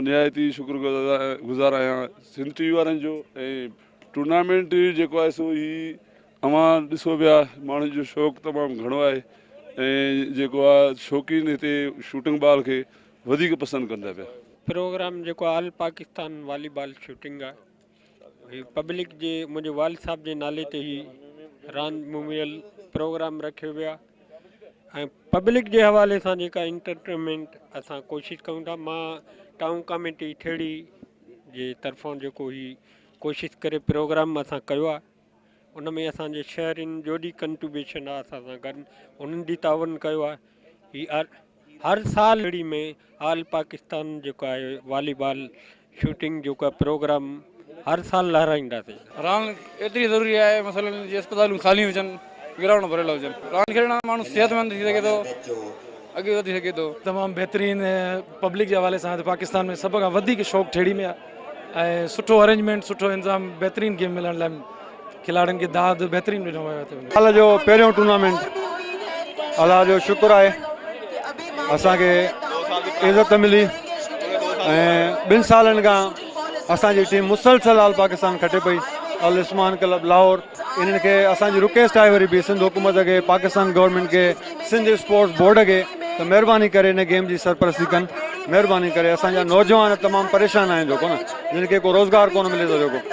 निहायती शुक्रगुज़ार आहियां सिंध टीवी वारनि जो। ऐं टूर्नामेंट जेको आहे सो ही अवां ॾिसो पिया माण्हुनि जो शौक़ु तमामु घणो आहे ऐं जेको आहे शौक़ीन हिते शूटिंग बॉल खे वधीक पसंदि कंदा पिया। प्रोग्राम जेको ऑल पाकिस्तान वॉलीबॉल शूटिंग आहे ही पब्लिक जे मुंहिंजे वालिद साहब जे नाले ते ही रांदि मुमियल प्रोग्राम रखियो वियो आहे ऐं पब्लिक जे हवाले सां जेका इंटरटेनमेंट असां कोशिशि कयूं था। मां टाउन कमेटी ठेड़ी जे तरफ़ां जेको ही कोशिशि करे प्रोग्राम असां कयो आहे उन में असांजे शहरनि जो ॾी कंट्रीब्यूशन आहे असां सां गॾु उन्हनि जी तावन कयो आहे। ही हर साल अहिड़ी में ऑल पाकिस्तान जेको आहे वॉलीबॉल शूटिंग जेको आहे प्रोग्राम हर साल लहराईंदासीं। रांदि एतिरी ज़रूरी आहे मसलन जीअं अस्पतालूं ख़ाली हुजनि ग्राउंड भरियल हुजनि। रांदि खेॾण माण्हू सिहतमंद थी सघे थो अॻे वधी सघे थो। तमामु बहितरीनु पब्लिक जे हवाले सां पाकिस्तान में सभ खां वधीक शौक़ु ठेड़ी में आहे ऐं सुठो अरेंजमेंट सुठो इंतज़ाम बहितरीनु गेम मिलण लाइ खिलाड़ियुनि खे दाद बहितरीनु ॾिनो वियो आहे। साल जो पहिरियों टूर्नामेंट अलाह जो शुक्र आहे असांखे इज़त मिली ऐं 2 सालनि खां असांजी टीम मुसलसल ऑल पाकिस्तान खटे पई। अल उस्मान क्लब लाहौर इन्हनि खे असांजी रिक्वेस्ट आहे वरी बि सिंध हुकूमत खे पाकिस्तान गवर्नमेंट खे सिंध स्पोर्ट्स बोर्ड खे त महिरबानी करे हिन गेम जी सरपरस्ती कनि। महिरबानी करे असांजा नौजवान तमामु परेशान आहिनि जेको न जिन खे को रोज़गार कोन मिले थो जेको